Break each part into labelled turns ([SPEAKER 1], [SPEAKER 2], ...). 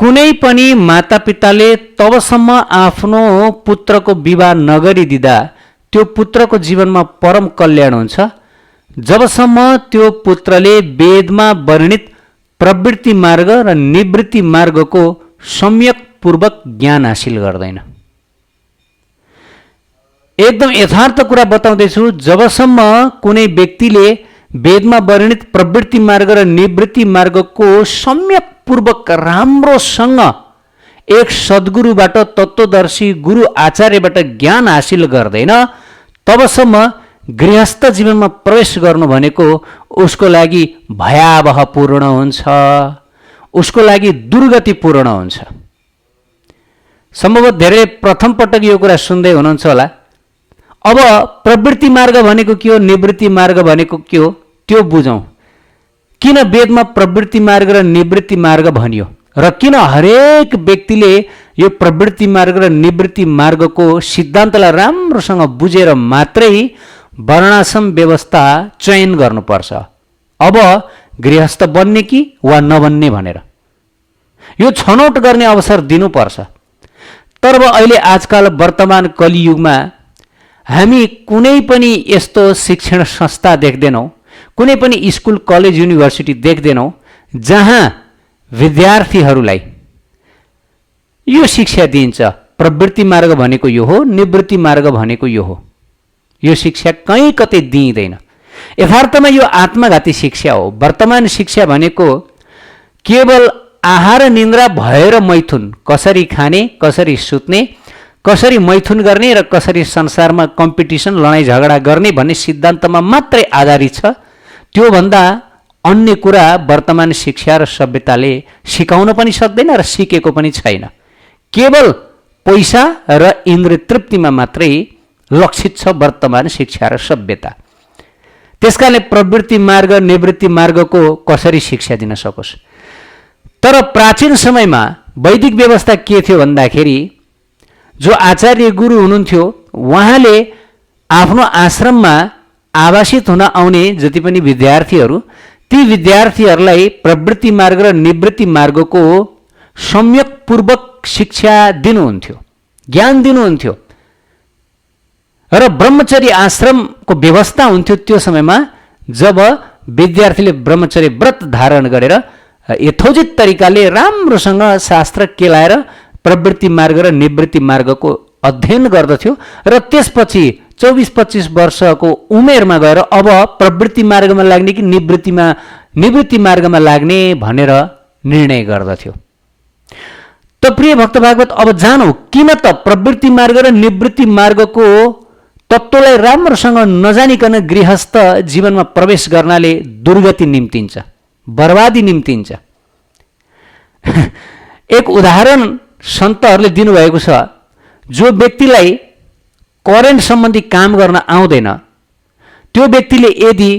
[SPEAKER 1] कुनै पनि मातापिताले तबसम्म आफ्नो पुत्रको विवाह नगरिदिँदा त्यो पुत्रको जीवनमा परम कल्याण हुन्छ जबसम्म त्यो पुत्रले वेदमा वर्णित प्रवृत्ति मार्ग र निवृत्ति मार्गको सम्यकपूर्वक ज्ञान हासिल गर्दैन। एकदम यथार्थ कुरा बताउँदैछु, जबसम्म कुनै व्यक्तिले वेदमा वर्णित प्रवृत्ति मार्ग र निवृत्ति मार्गको सम्यकपूर्वक राम्रोसँग एक सद्गुरुबाट, तत्त्वदर्शी गुरु आचार्यबाट ज्ञान हासिल गर्दैन तबसम्म गृहस्थ जीवनमा प्रवेश गर्नु भनेको उसको लागि भयावहपूर्ण हुन्छ, उसको लागि दुर्गतिपूर्ण हुन्छ। सम्भवतः धेरै प्रथम पटक यो कुरा सुन्दै हुनुहुन्छ होला। अब प्रवृत्ति मार्ग भनेको के हो, निवृत्ति मार्ग भनेको के हो त्यो बुझौँ। किन वेदमा प्रवृत्ति मार्ग र निवृत्ति मार्ग भनियो र किन हरेक व्यक्तिले यो प्रवृत्ति मार्ग र निवृत्ति मार्गको सिद्धान्तलाई राम्रोसँग बुझेर मात्रै वर्णाश्रम व्यवस्था चयन गर्नुपर्छ, अब गृहस्थ बन्ने कि वा नबन्ने भनेर यो छनौट गर्ने अवसर दिनुपर्छ। तर अब अहिले आजकल वर्तमान कलियुगमा हामी कुनै पनि यस्तो शिक्षण संस्था देख्दैनौँ, कुनै पनि स्कुल कलेज युनिभर्सिटी देख्दैनौँ जहाँ विद्यार्थीहरूलाई यो शिक्षा दिइन्छ प्रवृत्ति मार्ग भनेको यो हो, निवृत्ति मार्ग भनेको यो हो। यो शिक्षा कहीँ कतै दिइँदैन। यथार्थमा यो आत्मघाती शिक्षा हो। वर्तमान शिक्षा भनेको केवल आहार निन्द्रा भएर मैथुन, कसरी खाने, कसरी सुत्ने, कसरी मैथुन गर्ने र कसरी संसारमा कम्पिटिसन, लडाइँ झगडा गर्ने भन्ने सिद्धान्तमा मात्रै आधारित छ। त्योभन्दा अन्य कुरा वर्तमान शिक्षा र सभ्यताले सिकाउन पनि सक्दैन र सिकेको पनि छैन। केवल पैसा र इन्द्रिय तृप्तिमा मात्रै लक्षित छ वर्तमान शिक्षा र सभ्यता। त्यसकारणले प्रवृत्ति मार्ग निवृत्ति मार्गको कसरी शिक्षा दिन सकोस्। तर प्राचीन समयमा वैदिक व्यवस्था के थियो भन्दाखेरि जो आचार्य गुरु हुनुहुन्थ्यो उहाँले आफ्नो आश्रममा आवासित हुन आउने जति पनि विद्यार्थीहरू, ती विद्यार्थीहरूलाई प्रवृत्ति मार्ग र निवृत्ति मार्गको सम्यकपूर्वक शिक्षा दिनुहुन्थ्यो, ज्ञान दिनुहुन्थ्यो र ब्रह्मचर्य आश्रमको व्यवस्था हुन्थ्यो त्यो समयमा जब विद्यार्थीले ब्रह्मचर्य व्रत धारण गरेर यथोचित तरिकाले राम्रोसँग शास्त्र केलाएर प्रवृत्ति मार्ग र निवृत्ति मार्गको अध्ययन गर्दथ्यो र त्यसपछि 24-25 वर्षको उमेरमा गएर अब प्रवृत्ति मार्गमा लाग्ने कि निवृत्ति मार्गमा लाग्ने भनेर निर्णय गर्दथ्यो। त प्रिय भक्त भागवत, अब जानौँ किन त प्रवृत्ति मार्ग र निवृत्ति मार्गको तत्त्वलाई राम्रोसँग नजानिकन गृहस्थ जीवनमा प्रवेश गर्नाले दुर्गति निम्तिन्छ, बर्बादी निम्तिन्छ। एक उदाहरण सन्तहरूले दिनुभएको छ। जो व्यक्तिलाई करेन्ट सम्बन्धी काम गर्न आउँदैन त्यो व्यक्तिले यदि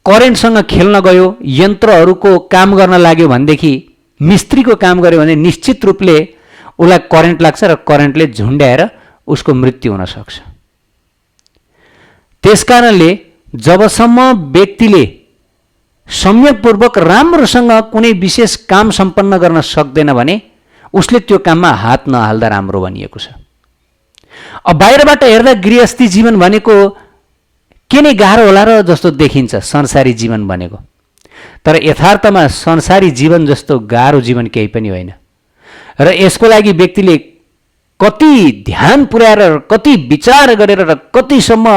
[SPEAKER 1] करेन्टसँग खेल्न गयो, यन्त्रहरूको काम गर्न लाग्यो भनेदेखि, मिस्त्रीको काम गर्यो भने निश्चित रूपले उसलाई करेन्ट लाग्छ र करेन्टले झुन्ड्याएर उसको मृत्यु हुन सक्छ। त्यसकारणले जबसम्म व्यक्तिले सम्यकपूर्वक राम्रोसँग कुनै विशेष काम सम्पन्न गर्न सक्दैन भने उसले त्यो काममा हात नहाल्दा राम्रो भनिएको छ। अब बाहिरबाट हेर्दा गृहस्थी जीवन भनेको के नै गाह्रो होला र जस्तो देखिन्छ संसारी जीवन भनेको, तर यथार्थमा संसारी जीवन जस्तो गाह्रो जीवन केही पनि होइन। र यसको लागि व्यक्तिले कति ध्यान पुर्याएर, कति विचार गरेर र कतिसम्म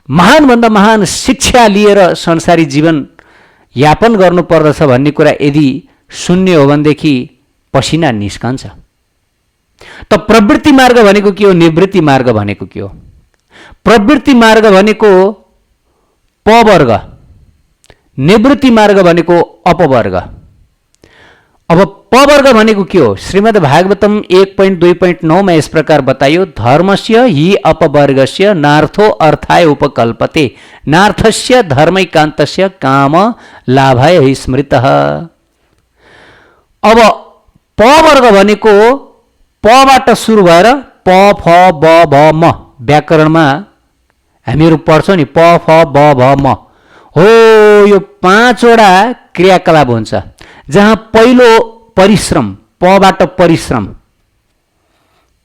[SPEAKER 1] महानभन्दा महान शिक्षा लिएर संसारी जीवन यापन गर्नुपर्दछ भन्ने कुरा यदि सुन्ने हो भनेदेखि पसिना निस्कन्छ। त प्रवृत्ति मार्ग भनेको के हो, निवृत्ति मार्ग भनेको के हो? प्रवृत्ति मार्ग भनेको पवर्ग, निवृत्ति मार्ग भनेको अपवर्ग। अब पवर्ग भनेको के हो? श्रीमद् भागवतम 1.2.9 मा यस प्रकार बताइयो, धर्मस्य हि अपवर्गस्य नार्थो अर्थाय उपकल्पते नार्थस्य धर्मैकान्तस्य काम लाभाय हि स्मृतः। अब पवर्ग भनेको पबाट सुरु भएर प फ ब भ म, व्याकरणमा हामीहरू पढ्छौँ नि प फ ब भ म हो, यो 5 वटा क्रियाकलाप हुन्छ जहाँ पहिलो परिश्रम, पबाट परिश्रम।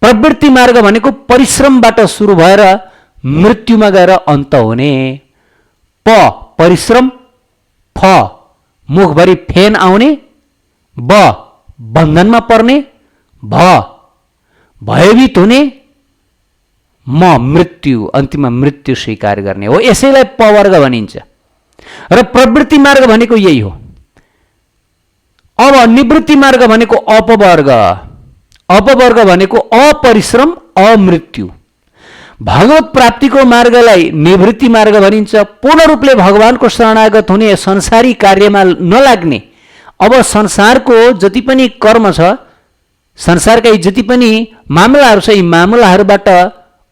[SPEAKER 1] प्रवृत्ति मार्ग भनेको परिश्रमबाट सुरु भएर मृत्युमा गएर अन्त हुने। प परिश्रम, फ मुखभरि फेन आउने, ब बन्धनमा पर्ने, भ भयभीत हुने, म मृत्यु अन्तिममा मृत्यु स्वीकार गर्ने हो। यसैलाई पवर्ग भनिन्छ र प्रवृत्ति मार्ग भनेको यही हो। अब निवृत्ति मार्ग भनेको अपवर्ग। अपवर्ग भनेको अपरिश्रम अमृत्यु। भगवत प्राप्तिको मार्गलाई निवृत्ति मार्ग भनिन्छ। पूर्ण रूपले भगवानको शरणागत हुने, संसारी कार्यमा नलाग्ने। अब संसारको जति पनि कर्म छ, संसारका जति पनि मामलाहरू छ, यी मामलाहरूबाट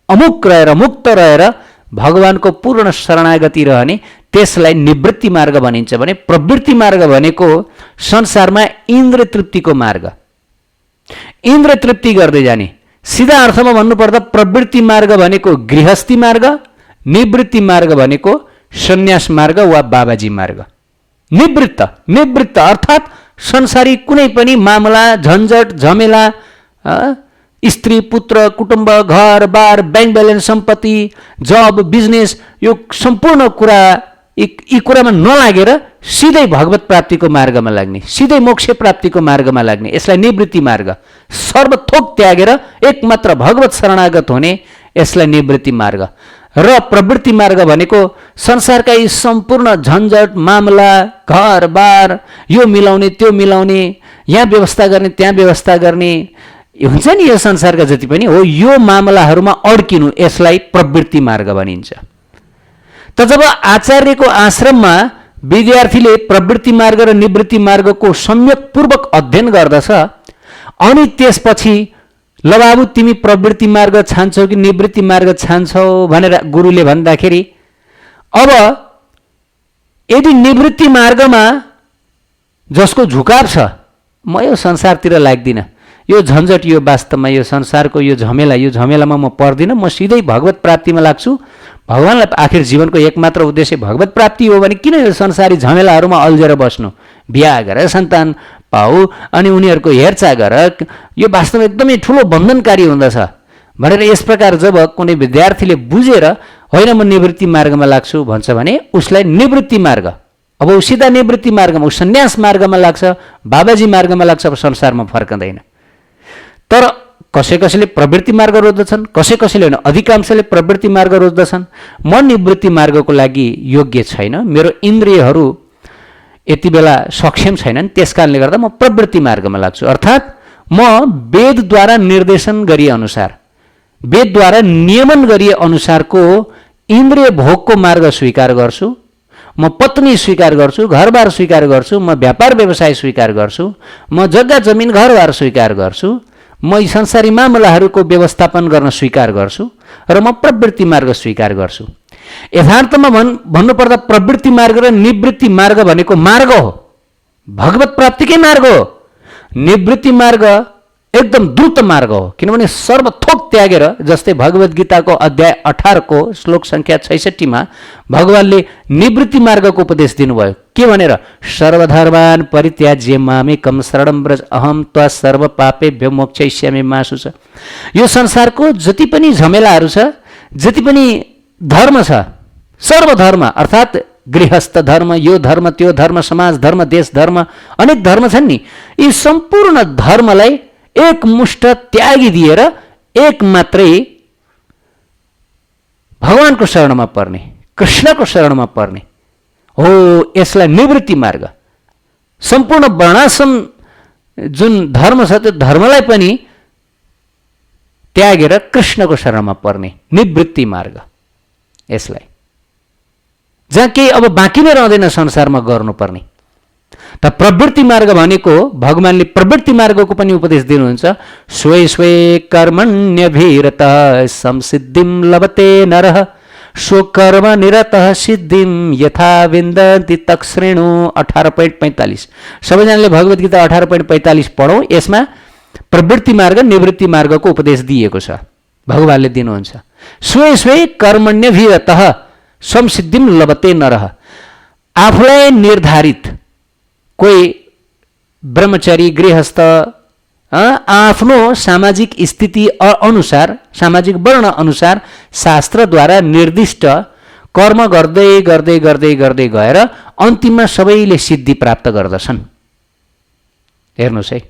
[SPEAKER 1] अमुक रहेर मुक्त रहेर भगवानको पूर्ण शरणागति रहने, त्यसलाई निवृत्ति मार्ग भनिन्छ भने प्रवृत्ति मार्ग भनेको संसारमा इन्द्र तृप्तिको मार्ग। इन्द्र तृप्ति गर्दै जाने। सिधा अर्थमा भन्नुपर्दा प्रवृत्ति मार्ग भनेको गृहस्थी मार्ग, निवृत्ति मार्ग भनेको सन्यास मार्ग वा बाबाजी मार्ग। निवृत्त अर्थात् संसारी कुनै पनि मामला, झन्झट, झमेला, स्त्री, पुत्र, कुटुम्ब, घर बार, ब्याङ्क ब्यालेन्स, सम्पत्ति, जब, बिजनेस, यो सम्पूर्ण कुरा यी कुरामा नलागेर सिधै भगवत प्राप्तिको मार्गमा लाग्ने, सिधै मोक्ष प्राप्तिको मार्गमा लाग्ने, यसलाई निवृत्ति मार्ग। सर्वथोक त्यागेर एकमात्र भगवत शरणागत हुने, यसलाई निवृत्ति मार्ग। र प्रवृत्ति मार्ग भनेको संसारका यी सम्पूर्ण झन्झट, मामला, घर बार, यो मिलाउने त्यो मिलाउने, यहाँ व्यवस्था गर्ने त्यहाँ व्यवस्था गर्ने, हुन्छ नि यो संसारका जति पनि हो, यो मामलाहरूमा अड्किनु, यसलाई प्रवृत्ति मार्ग भनिन्छ। त जब आचार्यको आश्रममा विद्यार्थीले प्रवृत्ति मार्ग र निवृत्ति मार्गको सम्यकपूर्वक अध्ययन गर्दछ, अनि त्यसपछि ल बाबु तिमी प्रवृत्ति मार्ग छान्छौ कि निवृत्ति मार्ग छान्छौ भनेर गुरुले भन्दाखेरि, अब यदि निवृत्ति मार्गमा जसको झुकाव छ, म यो संसारतिर लाग्दिनँ, यो झन्झट, यो वास्तवमा यो संसारको यो झमेलामा म पर्दिनँ, म सिधै भगवत प्राप्तिमा लाग्छु। भगवानलाई आखिर जीवनको एकमात्र उद्देश्य भगवत प्राप्ति हो भने किन यो संसारी झमेलाहरूमा अल्झेर बस्नु, बिहा गरेर सन्तान पाऊ अनि उनीहरूको हेरचाह गर, यो वास्तवमा एकदमै ठुलो बन्धनकारी हुँदछ भनेर यस प्रकार जब कुनै विद्यार्थीले बुझेर होइन म निवृत्ति मार्गमा लाग्छु भन्छ भने उसलाई निवृत्ति मार्ग, अब ऊ सिधा निवृत्ति मार्गमा, ऊ सन्यास मार्गमा लाग्छ, बाबाजी मार्गमा लाग्छ, अब संसारमा फर्कँदैन। तर कसैले प्रवृत्ति मार्ग रोज्दछन्, कसैले होइन, अधिकांशले प्रवृत्ति मार्ग रोज्दछन्। म निवृत्ति मार्गको लागि योग्य छैन, मेरो इन्द्रियहरू यति बेला सक्षम छैनन्, त्यसकारणले गर्दा म प्रवृत्ति मार्गमा लाग्छु। अर्थात् म वेदद्वारा निर्देशन गरिए अनुसार, वेदद्वारा नियमन गरिए अनुसारको इन्द्रिय भोगको मार्ग स्वीकार गर्छु। म पत्नी स्वीकार गर्छु, घरबार स्वीकार गर्छु, म व्यापार व्यवसाय स्वीकार गर्छु, म जग्गा जमिन घरबार स्वीकार गर्छु, म यी संसारी मामलाहरूको व्यवस्थापन गर्न स्वीकार गर्छु र म प्रवृत्ति मार्ग स्वीकार गर्छु। यथार्थमा भन्नुपर्दा प्रवृत्ति मार्ग र निवृत्ति मार्ग भनेको मार्ग हो, भगवत प्राप्तिकै मार्ग हो। निवृत्ति मार्ग एकदम द्रुत मार्ग हो, किनभने सर्वथोक त्यागेर, जस्तै भगवत गीताको अध्याय 18 को श्लोक संख्या 66 मा भगवानले निवृत्ति मार्गको उपदेश दिनुभयो। के भनेर? सर्वधर्मान् परित्याज्य मामेकं शरणं व्रज अहं त्वा सर्व पापेभ्यो मोक्षयिष्यामि मा शुच। यो संसारको जति पनि झमेलाहरू छ, जति पनि धर्म छ, सर्वधर्म अर्थात् गृहस्थ धर्म, यो धर्म त्यो धर्म, समाज धर्म, देश धर्म, अनेक धर्म छन् नि, यी सम्पूर्ण धर्मलाई एक मुष्ट त्यागिदिएर एक मात्रै भगवानको शरणमा पर्ने, कृष्णको शरणमा पर्ने हो, यसलाई निवृत्ति मार्ग। सम्पूर्ण वर्णाश्रम जुन धर्म छ त्यो धर्मलाई पनि त्यागेर कृष्णको शरणमा पर्ने निवृत्ति मार्ग, यसलाई जहाँ केही अब बाँकी नै रहँदैन संसारमा गर्नुपर्ने। त प्रवृत्ति मार्ग भनेको भगवानले प्रवृत्ति मार्गको पनि उपदेश दिनुहुन्छ। स्वे स्वे कर्मण्यभिरतः संसिद्धिं लभते नरः स्वकर्म निरतः सिद्धिं यथा विन्दन्ति तत्शृणु। 18.45। सबैजनाले भगवत गीता 18.45 पढौँ। यसमा प्रवृत्ति मार्ग निवृत्ति मार्गको उपदेश दिएको छ, भगवानले दिनुहुन्छ। स्वे स्वे कर्मण्यभिरतः संसिद्धिं लभते नरः। आफूलाई निर्धारित कोही ब्रह्मचारी, गृहस्थ आफ्नो सामाजिक स्थिति अनुसार, सामाजिक वर्ण अनुसार शास्त्रद्वारा निर्दिष्ट कर्म गर्दै गर्दै गर्दै गर्दै गएर अन्तिममा सबैले सिद्धि प्राप्त गर्दछन्। हेर्नुहोस् है,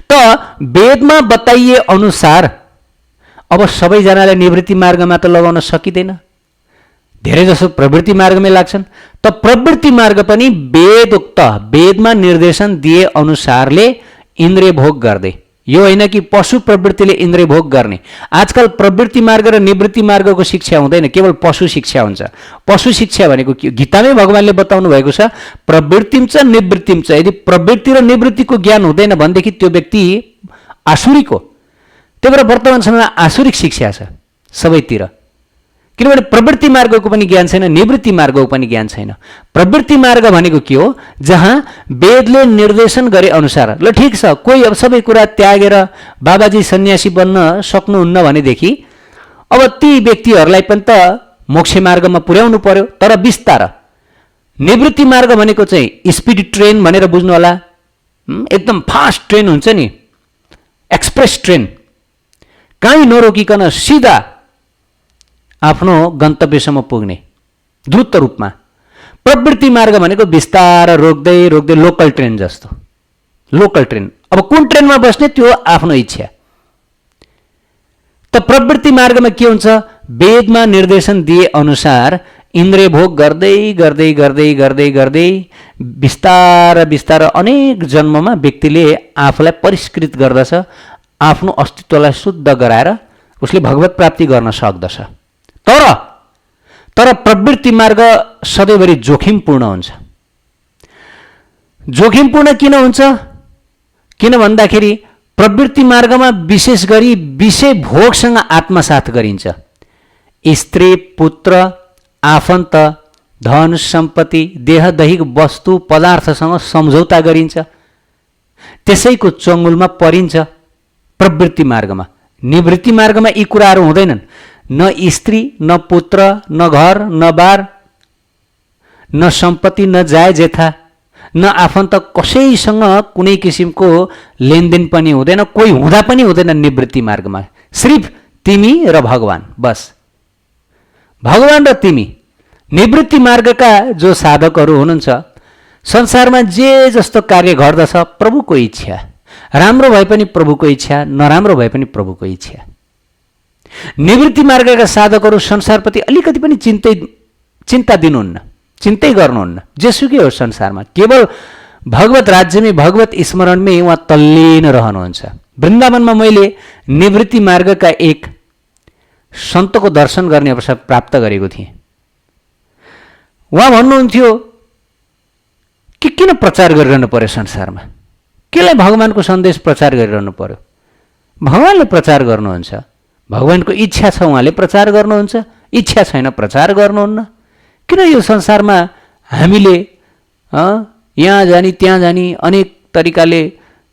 [SPEAKER 1] त वेदमा बताइए अनुसार अब सबैजनालाई निवृत्ति मार्गमा त लगाउन सकिँदैन, धेरैजसो प्रवृत्ति मार्गमै लाग्छन्। त प्रवृत्ति मार्ग पनि वेदोक्त, वेदमा निर्देशन दिए अनुसारले इन्द्रिय भोग गर्दै, यो होइन कि पशु प्रवृत्तिले इन्द्रिय भोग गर्ने। आजकल प्रवृत्ति मार्ग र निवृत्ति मार्गको शिक्षा हुँदैन, केवल पशु शिक्षा हुन्छ। पशु शिक्षा भनेको के? गीतामै भगवानले बताउनु भएको छ, प्रवृत्तिम च निवृत्तिम च। यदि प्रवृत्ति र निवृत्तिको ज्ञान हुँदैन भनेदेखि त्यो व्यक्ति आसुरिक हो। त्यही भएर वर्तमान समयमा आसुरिक शिक्षा छ सबैतिर, किनभने प्रवृत्ति मार्गको पनि ज्ञान छैन, निवृत्ति मार्गको पनि ज्ञान छैन। प्रवृत्ति मार्ग भनेको के हो? जहाँ वेदले निर्देशन गरे अनुसार, ल ठिक छ, कोही अब सबै कुरा त्यागेर बाबाजी सन्यासी बन्न सक्नुहुन्न भनेदेखि अब ती व्यक्तिहरूलाई पनि त मोक्ष मार्गमा पुर्याउनु पर्यो, तर बिस्तार। निवृत्ति मार्ग भनेको चाहिँ स्पिड ट्रेन भनेर बुझ्नु होला, एकदम फास्ट ट्रेन हुन्छ नि, एक्सप्रेस ट्रेन, कहीँ नरोकिकन सिधा आफ्नो गन्तव्यसम्म पुग्ने द्रुत रूपमा। प्रवृत्ति मार्ग भनेको बिस्तार रोक्दै रोक्दै लोकल ट्रेन जस्तो, लोकल ट्रेन। अब कुन ट्रेनमा बस्ने त्यो आफ्नो इच्छा। त प्रवृत्ति मार्गमा के हुन्छ? वेदमा निर्देशन दिए अनुसार इन्द्रिय भोग गर्दै गर्दै गर्दै गर्दै गर्दै बिस्तार बिस्तार अनेक जन्ममा व्यक्तिले आफूलाई परिष्कृत गर्दछ, आफ्नो अस्तित्वलाई शुद्ध गराएर उसले भगवत प्राप्ति गर्न सक्दछ। तर प्रवृत्ति मार्ग सधैँभरि जोखिमपूर्ण हुन्छ। जोखिमपूर्ण किन हुन्छ? किन भन्दाखेरि प्रवृत्ति मार्गमा विशेष गरी विषय भोगसँग आत्मसात गरिन्छ। स्त्री, पुत्र, आफन्त, धन सम्पत्ति, देहदैहिक वस्तु पदार्थसँग सम्झौता गरिन्छ, त्यसैको चङ्गुलमा परिन्छ प्रवृत्ति मार्गमा। निवृत्ति मार्गमा यी कुराहरू हुँदैनन्। न स्त्री, न पुत्र, न घर, न बार, न सम्पत्ति, न जाय जेथा, न आफन्त, कसैसँग कुनै किसिमको लेनदेन पनि हुँदैन, कोही हुँदा पनि हुँदैन निवृत्ति मार्गमा। सिर्फ तिमी र भगवान, बस भगवान र तिमी। निवृत्ति मार्गका जो साधकहरू हुनुहुन्छ, संसारमा जे जस्तो कार्य गर्दछ प्रभुको इच्छा, राम्रो भए पनि प्रभुको इच्छा, नराम्रो भए पनि प्रभुको इच्छा। निवृत्ति मार्गका साधकहरू संसारप्रति अलिकति पनि चिन्ता दिनुहुन्न, चिन्तै गर्नुहुन्न, जेसुकै हो संसारमा, केवल भगवत राज्यमै भगवत स्मरणमै उहाँ तल्लीन रहनुहुन्छ। वृन्दावनमा मैले निवृत्ति मार्गका एक सन्तको दर्शन गर्ने अवसर प्राप्त गरेको थिएँ। उहाँ भन्नुहुन्थ्यो कि किन प्रचार गरिरहनु पर्यो संसारमा, केलाई भगवानको सन्देश प्रचार गरिरहनु पर्यो? भगवानले प्रचार गर्नुहुन्छ, भगवानको इच्छा छ उहाँले प्रचार गर्नुहुन्छ, इच्छा छैन प्रचार गर्नुहुन्न। किन यो संसारमा हामीले यहाँ जानी त्यहाँ जानी अनेक तरिकाले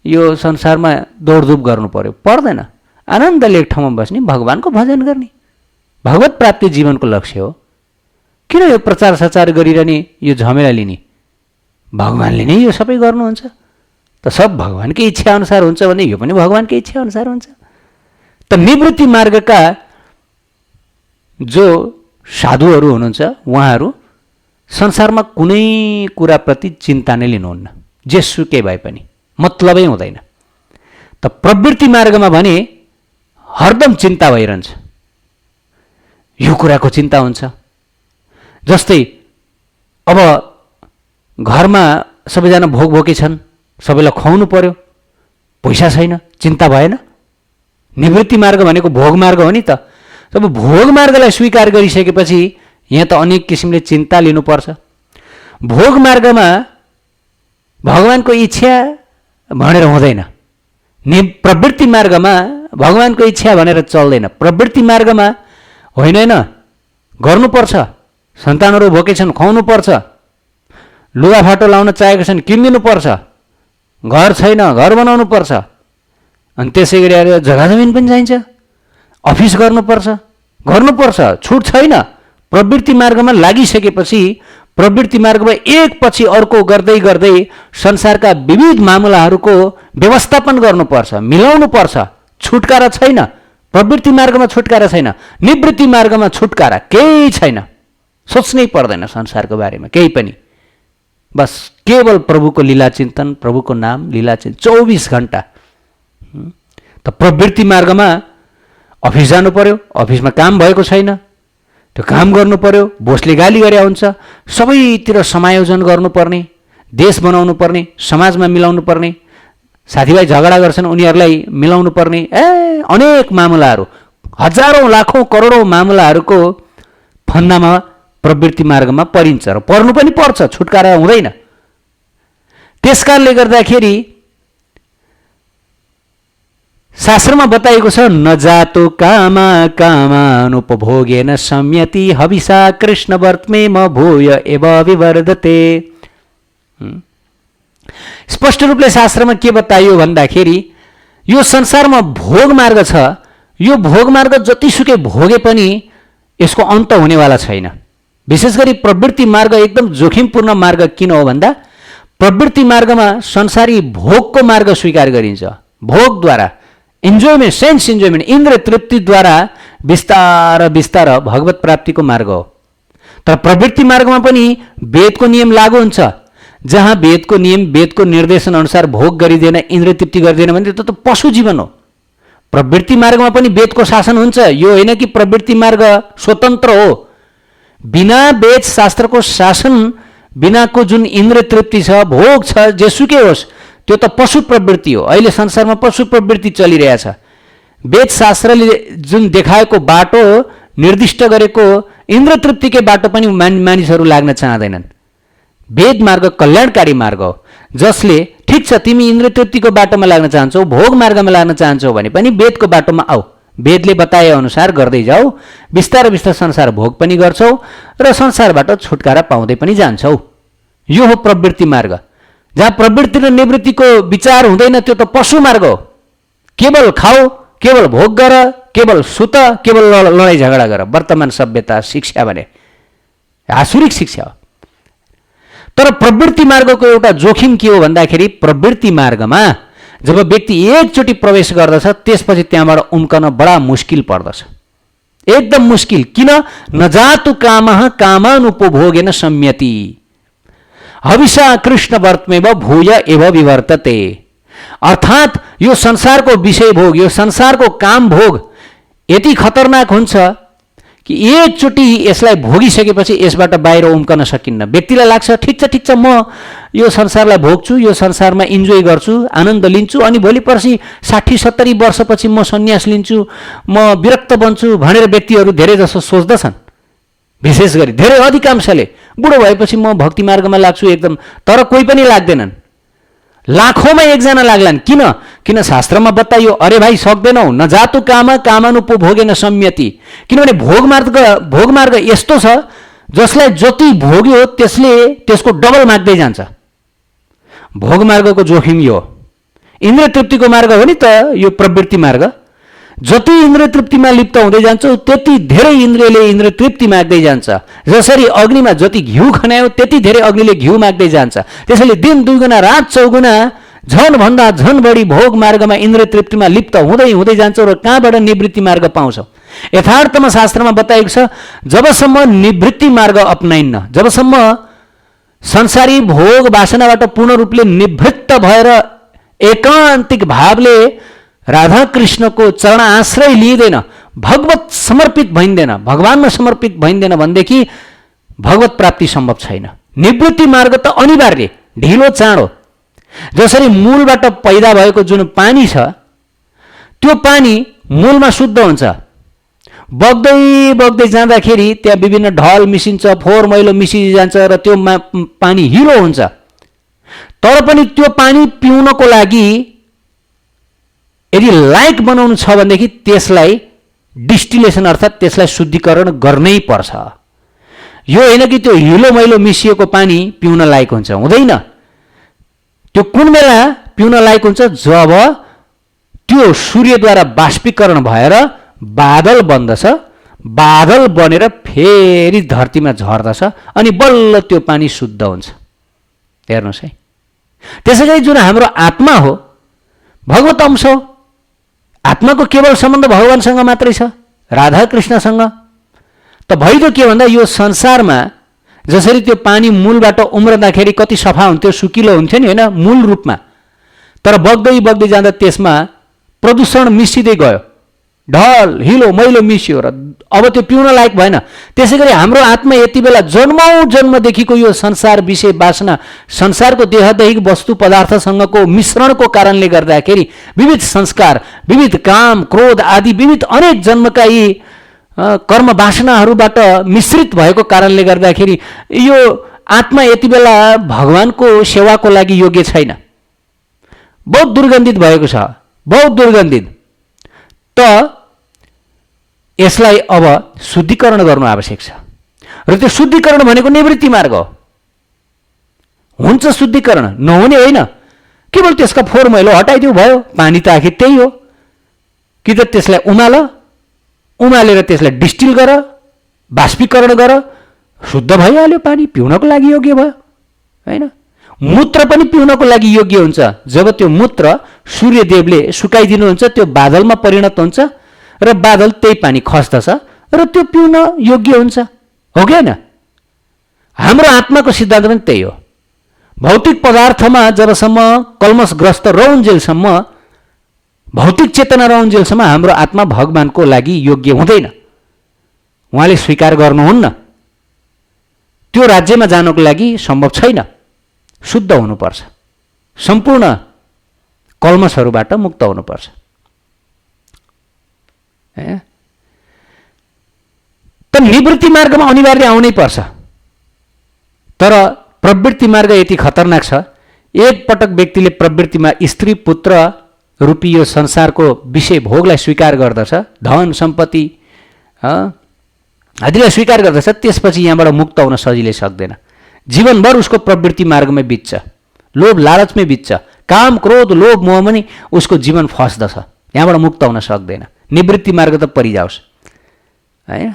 [SPEAKER 1] यो संसारमा दौडधुप गर्नु पर्यो? पर्दैन। आनन्दले एक ठाउँमा बस्ने, भगवानको भजन गर्ने, भगवत प्राप्ति जीवनको लक्ष्य हो। किन यो प्रचार सचार गरिरहने, यो झमेला लिने? भगवानले नै यो सबै गर्नुहुन्छ। त सब भगवानकै इच्छा अनुसार हुन्छ भने यो पनि भगवानकै इच्छा अनुसार हुन्छ। त निवृत्ति मार्गका जो साधुहरू हुनुहुन्छ उहाँहरू संसारमा कुनै कुराप्रति चिन्ता नै लिनुहुन्न, जेसुकै भए पनि मतलबै हुँदैन। त प्रवृत्ति मार्गमा भने हरदम चिन्ता भइरहन्छ, यो कुराको चिन्ता हुन्छ। जस्तै अब घरमा सबैजना भोकै छन्, सबैलाई खुवाउनु पर्यो, पैसा छैन, चिन्ता भएन। निवृत्ति मार्ग भनेको भोग मार्ग हो नि त। तब भोग मार्गलाई स्वीकार गरिसकेपछि यहाँ त अनेक किसिमले चिन्ता लिनुपर्छ। भोग मार्गमा भगवानको इच्छा भनेर हुँदैन, प्रवृत्ति मार्गमा भगवानको इच्छा भनेर चल्दैन। प्रवृत्ति मार्गमा होइन गर्नुपर्छ, सन्तानहरू भोकै छन् खुवाउनुपर्छ, लुगाफाटो लाउन चाहेको छन् किनिदिनुपर्छ, घर छैन घर बनाउनु पर्छ, अनि त्यसै गरी जग्गा जमिन पनि चाहिन्छ, अफिस गर्नुपर्छ, गर्नुपर्छ, छुट छैन। प्रवृत्ति मार्गमा लागिसकेपछि प्रवृत्ति मार्गमा एकपछि अर्को गर्दै गर्दै संसारका विविध मामलाहरूको व्यवस्थापन गर्नुपर्छ, मिलाउनुपर्छ। छुटकारा छैन, प्रवृत्ति मार्गमा छुटकारा छैन, निवृत्ति मार्गमा छुटकारा केही छैन। सोच्नै पर्दैन संसारको बारेमा केही पनि, बस केवल प्रभुको लीला चिन्तन, प्रभुको नाम लीला चिन्तन 24 घण्टा। त प्रवृत्ति मार्गमा अफिस जानु पर्यो, अफिसमा काम भएको छैन, त्यो काम गर्नु पर्यो, बोसले गाली गरे हुन्छ, सबैतिर समायोजन गर्नुपर्ने, देश बनाउनु पर्ने, समाजमा मिलाउनु पर्ने, साथीभाइ झगडा गर्छन् उनीहरूलाई मिलाउनु पर्ने, अनेक मामलाहरू, हजारौँ लाखौँ करोडौँ मामलाहरूको फन्दामा प्रवृत्ति मार्गमा परिन्छ र पर्नु पनि पर्छ, छुटकारा हुँदैन। त्यसकारणले गर्दाखेरि शास्त्रमा बताएको छ, न जातो कामा कामानुपभोगेन संयति हविषा कृष्ण वर्त्मे म भूय एव विवर्धते। स्पष्ट रूपले शास्त्रमा के बताइयो भन्दाखेरि यो संसारमा भोग मार्ग छ, यो भोग मार्ग जतिसुकै भोगे पनि यसको अन्त हुनेवाला छैन। विशेष गरी प्रवृत्ति मार्ग एकदम जोखिमपूर्ण मार्ग किन हो भन्दा प्रवृत्ति मार्गमा संसारी भोगको मार्ग स्वीकार गरिन्छ। भोगद्वारा इन्जोयमेन्ट, सेन्स इन्जोयमेन्ट, इन्द्रिय तृप्तिद्वारा बिस्तार बिस्तार भगवत प्राप्तिको मार्ग हो। तर प्रवृत्ति मार्गमा पनि वेदको नियम लागू हुन्छ। जहाँ वेदको नियम, वेदको निर्देशन अनुसार भोग गरिँदैन, इन्द्रिय तृप्ति गरिँदैन भने त्यो त पशु जीवन हो। प्रवृत्ति मार्गमा पनि वेदको शासन हुन्छ। यो होइन कि प्रवृत्ति मार्ग स्वतन्त्र हो। बिना वेद शास्त्रको शासन बिनाको जुन इन्द्रिय तृप्ति छ, भोग छ, जेसुकै होस्, त्यो त पशु प्रवृत्ति हो। अहिले संसारमा पशु प्रवृत्ति चलिरहेछ। वेद शास्त्रले जुन देखाएको बाटो, निर्दिष्ट गरेको इन्द्रिय तृप्तिकै बाटो पनि मानिसहरू लाग्न चाहँदैनन्। वेद मार्ग कल्याणकारी मार्ग हो, जसले ठिक छ तिमी इन्द्रिय तृप्तिको बाटोमा लाग्न चाहन्छौ, भोग मार्गमा लाग्न चाहन्छौ भने पनि वेदको बाटोमा आऊ, वेदले बताए अनुसार गर्दै जाऊ, बिस्तारै बिस्तारै संसार भोग पनि गर्छौ र संसारबाट छुटकारा पाउँदै पनि जान्छौ। यो हो प्रवृत्ति मार्ग। जहाँ प्रवृत्ति र निवृत्तिको विचार हुँदैन त्यो त पशु मार्ग हो। केवल खाऊ, केवल भोग गर, केवल सुत, केवल लडाइँ झगडा गर। वर्तमान सभ्यता शिक्षा भने आसुरिक शिक्षा हो। तर प्रवृत्ति मार्गको एउटा जोखिम के हो भन्दाखेरि प्रवृत्ति मार्गमा जब व्यक्ति एकचोटि प्रवेश गर्दछ त्यसपछि त्यहाँबाट उम्कन बडा मुस्किल पर्दछ, एकदम मुस्किल। किन? न जातु कामः कामानुपभोगेन संयति हविषा कृष्ण वर्त्मेव भूय एव विवर्तते। अर्थात् यो संसारको विषय भोग, यो संसारको काम भोग यति खतरनाक हुन्छ कि एकचोटि यसलाई भोगिसकेपछि यसबाट बाहिर उम्कन सकिन्न। व्यक्तिलाई लाग्छ ठिक छ म यो संसारलाई भोग्छु, यो संसारमा इन्जोय गर्छु, आनन्द लिन्छु, अनि भोलि पर्सि 60-70 वर्षपछि म सन्यास लिन्छु, म विरक्त बन्छु भनेर व्यक्तिहरू धेरै जसो सोच्दछन्। विशेष गरी धेरै अधिकांशले बुढो भएपछि म भक्ति मार्गमा लाग्छु एकदम, तर कोही पनि लाग्दैनन्। लाखौंमा एकजना लाग्लान्। किन शास्त्रमा बताइयो अरे भाइ सक्दैनौ, न जातु काम कामानुपभोगेन संयति। किनभने भोग मार्ग यस्तो छ जसलाई जति भोग्यो त्यसले त्यसको डबल माग्दै जान्छ। भोग मार्गको जोखिम यो। इन्द्रिय तृप्तिको मार्ग हो नि त यो प्रवृत्ति मार्ग। जति इन्द्रिय तृप्तिमा लिप्त हुँदै जान्छौ त्यति धेरै इन्द्रियले इन्द्रिय तृप्ति माग्दै जान्छ। जसरी अग्निमा जति घिउ खन्यायो त्यति धेरै अग्निले घिउ माग्दै जान्छ। त्यसैले दिन दुईगुना रात चौगुना झन भन्दा झन बढी भोग मार्गमा इन्द्रिय तृप्तिमा लिप्त हुँदै हुँदै जान्छौ र कहाँबाट निवृत्ति मार्ग पाउँछौ? यथार्थमा शास्त्रमा बताएको छ जबसम्म निवृत्ति मार्ग अपनाइन्न, जबसम्म संसारी भोग वासनाबाट पूर्ण रूपले निवृत्त भएर एकान्तिक भावले राधा कृष्णको चरण आश्रय लिइँदैन, भगवत समर्पित भइँदैन, भगवानमा समर्पित भइँदैन भनेदेखि भगवत प्राप्ति सम्भव छैन। निवृत्ति मार्ग त अनिवार्य, ढिलो चाँडो। जसरी मूलबाट पैदा भएको जुन पानी छ त्यो पानी मूलमा शुद्ध हुन्छ, बग्दै बग्दै जाँदाखेरि त्यहाँ विभिन्न ढल मिसिन्छ, फोहोर मैलो मिसिजान्छ र त्यो पानी हिलो हुन्छ। तर पनि त्यो पानी पिउनको लागि यदि लायक बनाउनु छ भनेदेखि त्यसलाई डिस्टिलेसन अर्थात् त्यसलाई शुद्धिकरण गर्नै पर्छ। यो होइन कि त्यो हिलो मैलो मिसिएको पानी पिउन लायक हुन्छ, हुँदैन। त्यो कुन बेला पिउन लायक हुन्छ? जब त्यो सूर्यद्वारा बाष्पीकरण भएर बादल बन्दछ, बादल बनेर फेरि धरतीमा झर्दछ अनि बल्ल त्यो पानी शुद्ध हुन्छ। हेर्नुहोस् है, त्यसैगरी जुन हाम्रो आत्मा हो भगवत अंश हो, आत्माको केवल सम्बन्ध भगवानसँग मात्रै छ, राधा कृष्णसँग। त भइदियो के भन्दा यो संसारमा जसरी त्यो पानी मूलबाट उम्रँदाखेरि कति सफा हुन्थ्यो, सुकिलो हुन्थ्यो नि, होइन, मूल रूपमा, तर बग्दै बग्दै जाँदा त्यसमा प्रदूषण मिसिँदै गयो, ढल हिलो मैलो मिसियो र अब त्यो पिउन लायक भएन। त्यसै गरी हाम्रो आत्मा यति बेला जन्मौँ जन्मदेखिको यो संसार विषय वासना, संसारको देहदैहिक वस्तु पदार्थसँगको मिश्रणको कारणले गर्दाखेरि विविध संस्कार, विविध काम, क्रोध आदि विविध अनेक जन्मका यी कर्म वासनाहरूबाट मिश्रित भएको कारणले गर्दाखेरि यो आत्मा यति बेला भगवानको सेवाको लागि योग्य छैन, बहुत दुर्गन्धित भएको छ, बहुत दुर्गन्धित। त यसलाई अब शुद्धिकरण गर्नु आवश्यक छ र त्यो शुद्धिकरण भनेको निवृत्ति मार्ग हो। हुन्छ शुद्धिकरण, नहुने होइन, केवल त्यसका फोहोर मैलो हटाइदियो भयो। पानी त आखिर त्यही हो, कि त त्यसलाई उमालेर त्यसलाई डिस्टिल गर, बाष्पीकरण गर, शुद्ध भइहाल्यो, पानी पिउनको लागि योग्य भयो, होइन। मूत्र पनि पिउनको लागि योग्य हुन्छ जब त्यो मूत्र सूर्यदेवले सुकाइदिनुहुन्छ, त्यो बादलमा परिणत हुन्छ र बादल त्यही पानी खस्दछ र त्यो पिउन योग्य हुन्छ, हो कि होइन। हाम्रो आत्माको सिद्धान्त पनि त्यही हो। भौतिक पदार्थमा जबसम्म कल्मशग्रस्त रहउन्जेलसम्म, भौतिक चेतना रहउन्जेलसम्म हाम्रो आत्मा भगवानको लागि योग्य हुँदैन, उहाँले स्वीकार गर्नुहुन्न। त्यो राज्यमा जानको लागि सम्भव छैन, शुद्ध हुनुपर्छ, सम्पूर्ण कल्मशहरूबाट मुक्त हुनुपर्छ। त निवृत्ति मार्गमा अनिवार्य आउनै पर्छ। तर प्रवृत्ति मार्ग यति खतरनाक छ, एक पटक व्यक्तिले प्रवृत्तिमा स्त्री पुत्र रूपी यो संसारको विषय भोगलाई स्वीकार गर्दछ, धन सम्पत्ति आदिलाई स्वीकार गर्दछ, त्यसपछि यहाँबाट मुक्त हुन सजिलै सक्दैन। जीवनभर उसको प्रवृत्ति मार्गमै बित्छ, लोभ लालचमै बित्छ, काम क्रोध लोभ मोह पनि उसको जीवन फस्दछ, यहाँबाट मुक्त हुन सक्दैन। निवृत्ति मार्ग त परिजाओस्, होइन।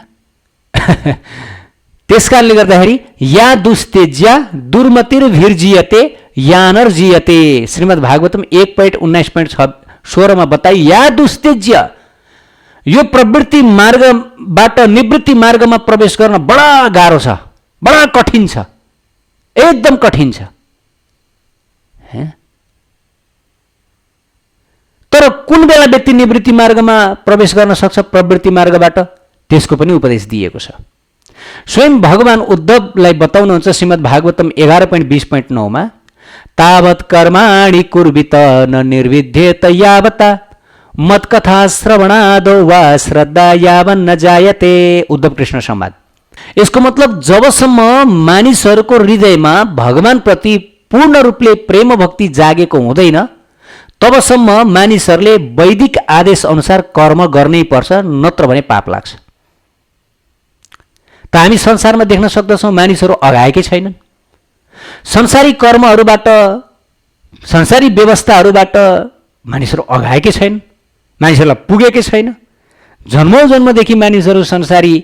[SPEAKER 1] त्यसकारणले गर्दाखेरि या दुस्तेज्या दुर्मतिर्भिर्जियते यानर्जियते, श्रीमद् भागवतम 1.19.16 बताइ, या दुस्तेज्य, यो प्रवृत्ति मार्गबाट निवृत्ति मार्गमा प्रवेश गर्न बडा गाह्रो छ, बडा कठिन छ, एकदम कठिन छ। तर कुन बेला व्यक्ति निवृत्ति मार्गमा प्रवेश गर्न सक्छ प्रवृत्ति मार्गबाट, त्यसको पनि उपदेश दिएको छ। स्वयं भगवान उद्धवलाई बताउनुहुन्छ श्रीमद् भागवतम 11.20.9 मा, तावत् कर्माणि कुर्वित न निर्विद्येत यावता मत्कथा श्रवणादो वा श्रद्धा यावन्न जायते। उद्धव कृष्ण संवाद। यसको मतलब जबसम्म मानिसहरूको हृदयमा भगवानप्रति पूर्ण रूपले प्रेम भक्ति जागेको हुँदैन तबसम्म मानिसहरूले वैदिक आदेश अनुसार कर्म गर्नै पर्छ, नत्र भने पाप लाग्छ। त हामी संसारमा देख्न सक्दछौँ मानिसहरू अघाएकै छैनन्, संसारी कर्महरूबाट, संसारी व्यवस्थाहरूबाट मानिसहरू अघाएकै छैनन्, मानिसहरूलाई पुगेकै छैन। जन्मौँ जन्मदेखि मानिसहरू संसारी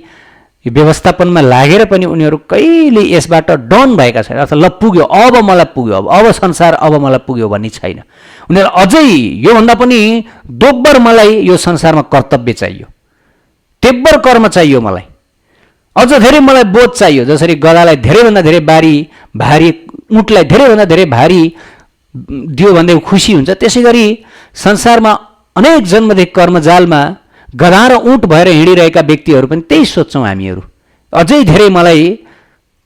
[SPEAKER 1] व्यवस्थापनमा लागेर पनि उनीहरू कहिले यसबाट डन भएका छैन, अर्थात् ल पुग्यो, अब मलाई पुग्यो, अब संसार अब मलाई पुग्यो भन्ने छैन। उनीहरू अझै योभन्दा पनि दोब्बर मलाई यो संसारमा कर्तव्य चाहियो, तेब्बर कर्म चाहियो, मलाई अझ धेरै मलाई बोध चाहियो। जसरी गधालाई धेरैभन्दा धेरै भारी ऊँटलाई धेरैभन्दा धेरै भारी दियो भन्दै खुसी हुन्छ, त्यसै गरी संसारमा अनेक जन्मदेखि कर्मजालमा गधा र ऊँट भएर हिँडिरहेका व्यक्तिहरू पनि त्यही सोच्छौँ हामीहरू। अझै धेरै मलाई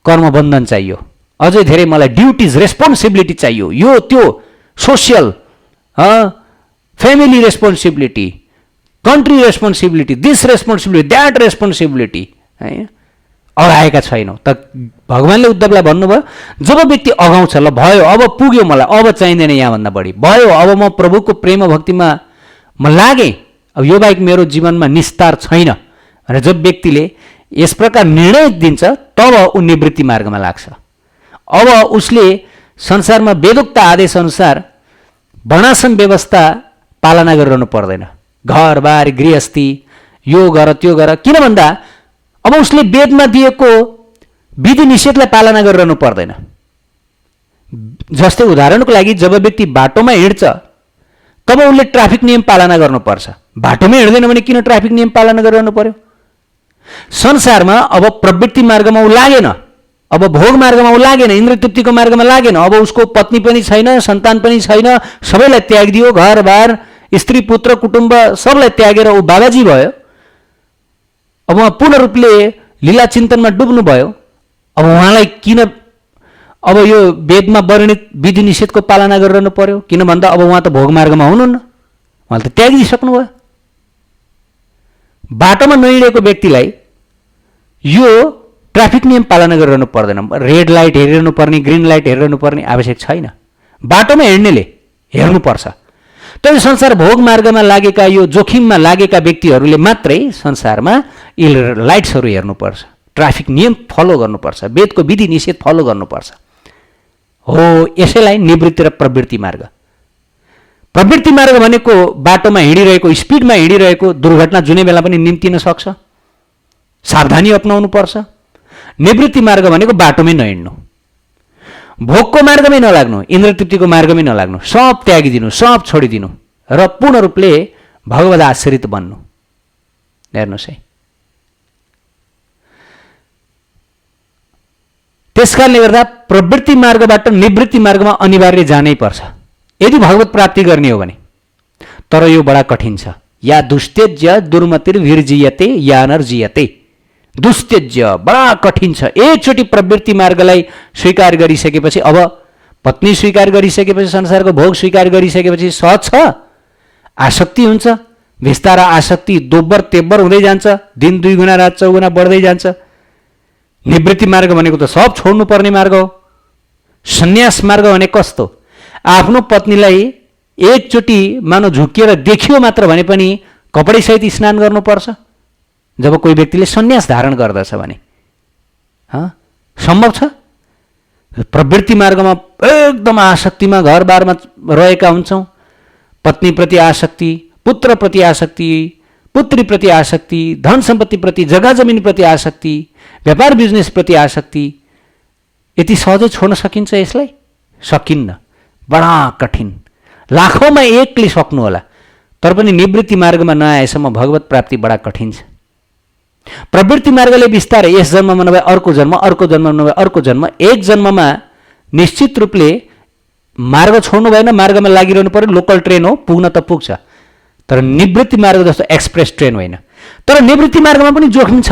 [SPEAKER 1] कर्मबन्धन चाहियो, अझै धेरै मलाई ड्युटिज रेस्पोन्सिबिलिटी चाहियो, यो त्यो social, family responsibility, country responsibility, this responsibility, that responsibility, है। अगाएका छैनौँ। त भगवान्ले उद्धवलाई भन्नुभयो, जब व्यक्ति अगाउँछ, ल भयो, अब पुग्यो, मलाई अब चाहिँदैन यहाँभन्दा बढी, भयो, अब म प्रभुको प्रेम भक्तिमा म लागेँ, अब यो बाहेक मेरो जीवनमा निस्तार छैन भनेर जब व्यक्तिले यस प्रकार निर्णय दिन्छ तब ऊ निवृत्ति मार्गमा लाग्छ। अब उसले संसारमा वेदोक्त आदेश अनुसार वर्णाश्रम व्यवस्था पालना गरिरहनु पर्दैन, घरबार गृहस्थी यो गर त्यो गर। किन भन्दा अब उसले वेदमा दिएको विधि निषेधलाई पालना गरिरहनु पर्दैन। जस्तै उदाहरणको लागि जब व्यक्ति बाटोमा हिँड्छ तब उसले ट्राफिक नियम पालना गर्नुपर्छ। बाटोमै हिँड्दैन भने किन ट्राफिक नियम पालना गरिरहनु पर्यो? संसारमा अब प्रवृत्ति मार्गमा ऊ लागेन, अब भोग मार्गमा ऊ लागेन, इन्द्रिय तृप्तिको मार्गमा लागेन, अब उसको पत्नी पनि छैन, सन्तान पनि छैन, सबैलाई त्यागिदियो, घरबार स्त्री पुत्र कुटुम्ब सबलाई त्यागेर ऊ बाबाजी भयो। अब उहाँ पूर्ण रूपले लीला चिन्तनमा डुब्नु भयो। अब उहाँलाई किन अब यो वेदमा वर्णित विधि निषेधको पालना गरिरहनु पर्यो? किन भन्दा अब उहाँ त भोग मार्गमा हुनुहुन्न, उहाँले त त्यागिदिइसक्नु भयो। बाटोमा नहिँडेको व्यक्तिलाई यो ट्राफिक नियम पालना गरिरहनु पर्दैन, रेड लाइट हेरिरहनु पर्ने, ग्रिन लाइट हेरिरहनु पर्ने आवश्यक छैन। बाटोमा हिँड्नेले हेर्नुपर्छ। तर संसार भोग मार्गमा लागेका, यो जोखिममा लागेका व्यक्तिहरूले मात्रै संसारमा यी लाइट्सहरू हेर्नुपर्छ, ट्राफिक नियम फलो गर्नुपर्छ, वेदको विधि निषेध फलो गर्नुपर्छ। हो, यसैलाई निवृत्ति र प्रवृत्ति मार्ग। प्रवृत्ति मार्ग भनेको बाटोमा हिँडिरहेको, स्पिडमा हिँडिरहेको दुर्घटना जुनै बेला पनि निम्तिन सक्छ, सावधानी अपनाउनु पर्छ। निवृत्ति मार्ग भनेको बाटोमै नहिँड्नु, भोगको मार्गमै नलाग्नु, इन्द्रिय तृप्तिको मार्गमै नलाग्नु, सब त्यागिदिनु, सब छोडिदिनु र पूर्ण रूपले भगवद् आश्रित बन्नु। हेर्नुहोस् है, त्यसकारणले गर्दा प्रवृत्ति मार्गबाट निवृत्ति मार्गमा अनिवार्य जानै पर्छ यदि भगवत प्राप्ति गर्ने हो भने। तर यो बडा कठिन छ। या दुस्त्यज्य दुर्मतिर्भिर्जियते या नर्जियते। दुस्त्यज्य बडा कठिन छ। एकचोटि प्रवृत्ति मार्गलाई स्वीकार गरिसकेपछि, अब पत्नी स्वीकार गरिसकेपछि, संसारको भोग स्वीकार गरिसकेपछि सहज छ, आसक्ति हुन्छ, बिस्तारा आसक्ति दोब्बर तेब्बर हुँदै जान्छ, दिन 2 गुणा रात 4 गुणा बढ्दै जान्छ। निवृत्ति मार्ग भनेको त सब छोड्नु पर्ने मार्ग हो। सन्यास मार्ग भने कस्तो? आफ्नो पत्नीलाई एकचोटि मानव झुकिएर देखियो मात्र भने पनि कपडैसहित स्नान गर्नुपर्छ जब कोही व्यक्तिले सन्यास धारण गर्दछ भने। सम्भव छ? प्रवृत्ति मार्गमा एकदम आसक्तिमा घरबारमा रहेका हुन्छौँ, पत्नीप्रति आसक्ति, पुत्रप्रति आसक्ति, पुत्रीप्रति आसक्ति, धन सम्पत्तिप्रति, जग्गा जमिनप्रति आसक्ति, व्यापार बिजनेसप्रति आसक्ति। यति सहजै छोड्न सकिन्छ यसलाई? सकिन्न, बडा कठिन। लाखौँमा एकले सक्नु होला, तर पनि निवृत्ति मार्गमा नआएसम्म भगवत प्राप्ति बडा कठिन छ। प्रवृत्ति मार्गले बिस्तारै यस जन्ममा नभए अर्को जन्म, अर्को जन्ममा नभए अर्को जन्म, एक जन्ममा निश्चित रूपले मार्ग छोड्नु भएन, मार्गमा लागिरहनु पर्यो। लोकल ट्रेन हो, पुग्न त पुग्छ, तर निवृत्ति मार्ग जस्तो एक्सप्रेस ट्रेन होइन। तर निवृत्ति मार्गमा पनि जोखिम छ।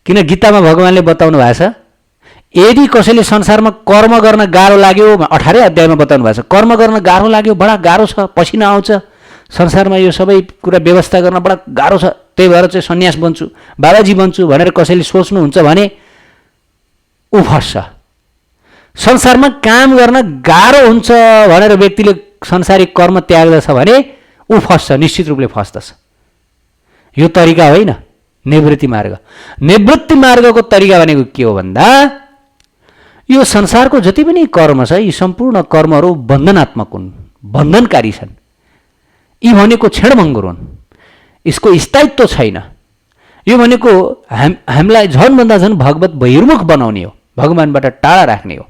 [SPEAKER 1] किन गीतामा भगवानले बताउनु भएको छ, यदि कसैले संसारमा कर्म गर्न गाह्रो लाग्यो, 18 अध्यायमा बताउनु भएको छ, कर्म गर्न गाह्रो लाग्यो, बडा गाह्रो छ, पसिना आउँछ, संसारमा यो सबै कुरा व्यवस्था गर्न बडा गाह्रो छ, त्यही भएर चाहिँ सन्यास बन्छु, बाबाजी बन्छु भनेर कसैले सोच्नुहुन्छ भने ऊ फस्छ। संसारमा काम गर्न गाह्रो हुन्छ भनेर व्यक्तिले संसारिक कर्म त्याग्दछ भने ऊ फस्छ, निश्चित रूपले फस्दछ। यो तरिका होइन निवृत्ति मार्ग। निवृत्ति मार्गको तरिका भनेको के हो भन्दा, यो संसारको जति पनि कर्म छ, यी सम्पूर्ण कर्महरू बन्धनात्मक हुन्, बन्धनकारी छन्। यी भनेको क्षणभङ्गुर हुन्, यसको स्थायित्व छैन। यो भनेको हामीलाई झनभन्दा झन भगवत बहिर्मुख बनाउने हो, भगवानबाट टाढा राख्ने हो।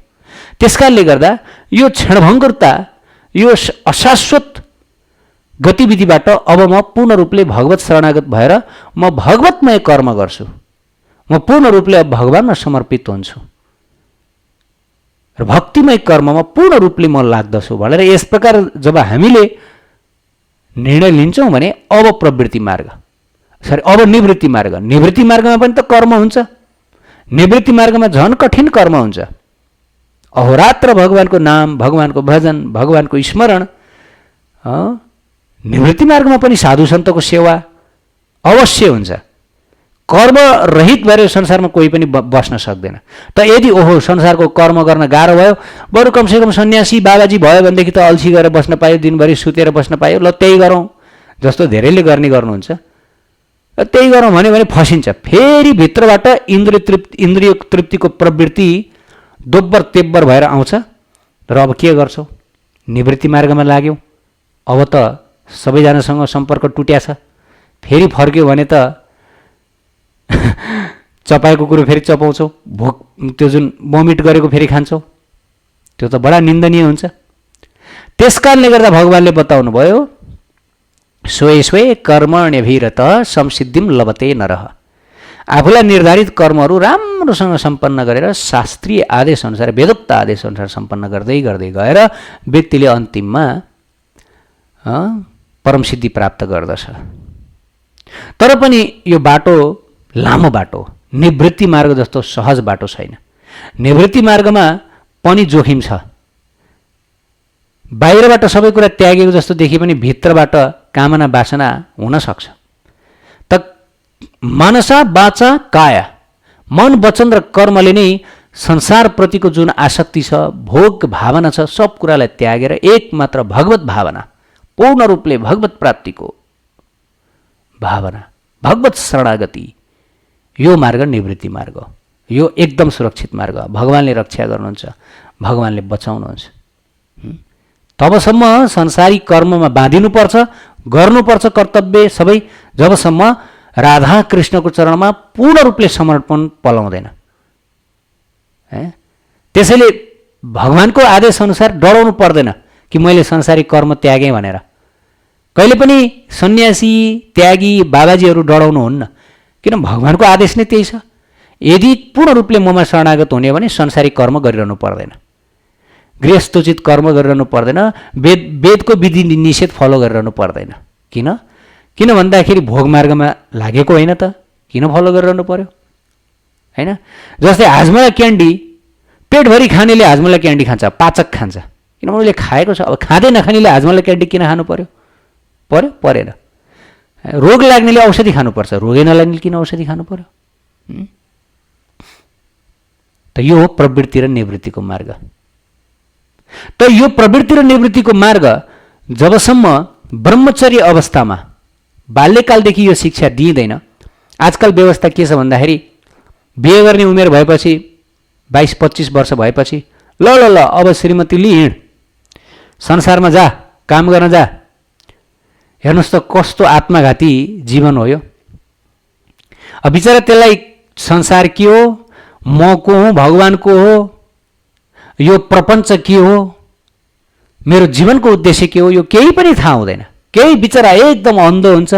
[SPEAKER 1] त्यसकारणले गर्दा यो क्षणभङ्गुरता, यो अशाश्वत गतिविधिबाट अब म पूर्ण रूपले भगवत शरणागत भएर म भगवतमय कर्म गर्छु, म पूर्ण रूपले अब भगवानमा समर्पित हुन्छु र भक्तिमय कर्ममा पूर्ण रूपले म लाग्दछु भनेर यस प्रकार जब हामीले निर्णय लिन्छौँ भने अब प्रवृत्ति मार्ग, अब निवृत्ति मार्ग। निवृत्ति मार्गमा पनि त कर्म हुन्छ, निवृत्ति मार्गमा झन कठिन कर्म हुन्छ। अहोरात्र भगवानको नाम, भगवानको भजन, भगवानको स्मरण। निवृत्ति मार्गमा पनि साधु सन्तको सेवा अवश्य हुन्छ। कर्म रहित भएर संसारमा कोही पनि बस्न सक्दैन। त यदि ओहो संसारको कर्म गर्न गाह्रो भयो, बरु कमसेकम सन्यासी बाबाजी भयो भनेदेखि त अल्छी गरेर बस्न पायो, दिनभरि सुतेर बस्न पायो, ल त्यही गरौँ जस्तो धेरैले गर्नुहुन्छ, त्यही गरौँ भने फसिन्छ। फेरि भित्रबाट इन्द्रिय तृप्तिको प्रवृत्ति दोब्बर तेब्बर भएर आउँछ र अब के गर्छौ? निवृत्ति मार्गमा लाग्यौ, अब त सबैजनासँग सम्पर्क टुट्या छ, फेरि फर्क्यो भने त चपाएको कुरो फेरि चपाउँछौ, भोक त्यो जुन वमिट गरेको फेरि खान्छौ, त्यो त बडा निन्दनीय हुन्छ। त्यसकारणले गर्दा भगवानले बताउनु भयो, स्वे स्वे कर्मण्यभिरत संसिद्धिम लभते नरः। आफूलाई निर्धारित कर्महरू राम्रोसँग सम्पन्न गरेर शास्त्रीय आदेशअनुसार, वेदोक्त आदेशअनुसार सम्पन्न गर्दै गर्दै गएर व्यक्तिले अन्तिममा परमसिद्धि प्राप्त गर्दछ। तर पनि यो बाटो लामो बाटो, निवृत्ति मार्ग जस्तो सहज बाटो छैन। निवृत्ति मार्गमा पनि जोखिम छ। बाहिरबाट सबै कुरा त्यागेको जस्तो देखिए पनि भित्रबाट कामना वासना हुन सक्छ। त मनसा वाचा काया, मन वचन र कर्मले नै संसारप्रतिको जुन आसक्ति छ, भोग भावना छ, सब कुरालाई त्यागेर एकमात्र भगवत भावना, पूर्ण रूपले भगवत प्राप्तिको भावना, भगवत शरणागति, यो मार्ग निवृत्ति मार्ग हो। यो एकदम सुरक्षित मार्ग हो। भगवानले रक्षा गर्नुहुन्छ, भगवानले बचाउनुहुन्छ। तबसम्म संसारी कर्ममा बाँधिनुपर्छ, गर्नुपर्छ कर्तव्य सबै, जबसम्म राधा कृष्णको चरणमा पूर्ण रूपले समर्पण पलाउँदैन। त्यसैले भगवानको आदेशअनुसार डराउनु पर्दैन कि मैले संसारी कर्म त्यागेँ भनेर। कहिले पनि सन्यासी त्यागी बाबाजीहरू डराउनु हुन्न, किन भगवानको आदेश नै त्यही छ। यदि पूर्ण रूपले ममा शरणागत हुने हो भने संसारी कर्म गरिरहनु पर्दैन, गृहस्थोचित कर्म गरिरहनु पर्दैन, वेदको विधि निषेध फलो गरिरहनु पर्दैन। किन भन्दाखेरि भोग मार्गमा लागेको होइन त किन फलो गरिरहनु पर्यो, होइन? जस्तै हाजमोला क्यान्डी पेटभरि खानेले हाजमोला क्यान्डी खान्छ, पाचक खान्छ, किनभने उसले खाएको छ। अब खाँदै नखानेले हाजमोला क्यान्डी किन खानु पर्यो? परेन। रोग लाग्नेले औषधि खानुपर्छ, रोगै नलाग्नेले किन औषधि खानु पर्यो? त यो हो प्रवृत्ति र निवृत्तिको मार्ग। त यो प्रवृत्ति र निवृत्तिको मार्ग जबसम्म ब्रह्मचर्य अवस्थामा, बाल्यकालदेखि यो शिक्षा दिइँदैन। आजकल व्यवस्था के छ भन्दाखेरि बिहे गर्ने उमेर भएपछि 22-25 वर्ष भएपछि ल अब श्रीमती लि हिँड, संसारमा जा, काम गर्न जा। हेर्नुहोस् त कस्तो आत्मघाती जीवन हो यो। अब बिचरा त्यसलाई संसार के हो, म को हो, भगवान को हो, यो प्रपञ्च के हो, मेरो जीवनको उद्देश्य के हो, यो केही पनि थाहा हुँदैन। केही बिचरा एकदम अन्धो हुन्छ।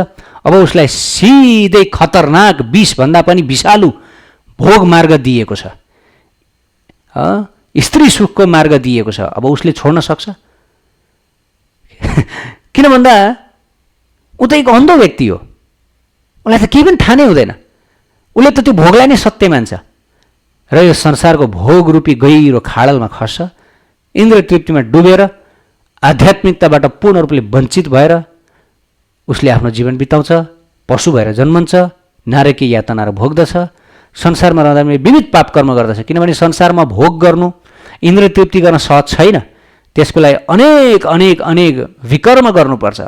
[SPEAKER 1] अब उसलाई सिधै खतरनाक विषभन्दा पनि विषालु भोग मार्ग दिएको छ, स्त्री सुखको मार्ग दिएको छ। अब उसले छोड्न सक्छ? किन भन्दा ऊ त एक अन्धो व्यक्ति हो, उसलाई त केही पनि थाहा नै हुँदैन। उसले त त्यो भोगलाई नै सत्य मान्छ र यो संसारको भोग रूपी गहिरो खाडलमा खस्छ। इन्द्र तृप्तिमा डुबेर आध्यात्मिकताबाट पूर्ण रूपले वञ्चित भएर उसले आफ्नो जीवन बिताउँछ, पशु भएर जन्मन्छ, नारकीय यातनाहरू भोग्दछ, संसारमा रहँदा पनि विविध पाप कर्म गर्दछ। किनभने संसारमा भोग गर्नु, इन्द्र तृप्ति गर्न सहज छैन। त्यसको लागि अनेक अनेक अनेक विकर्म गर्नुपर्छ।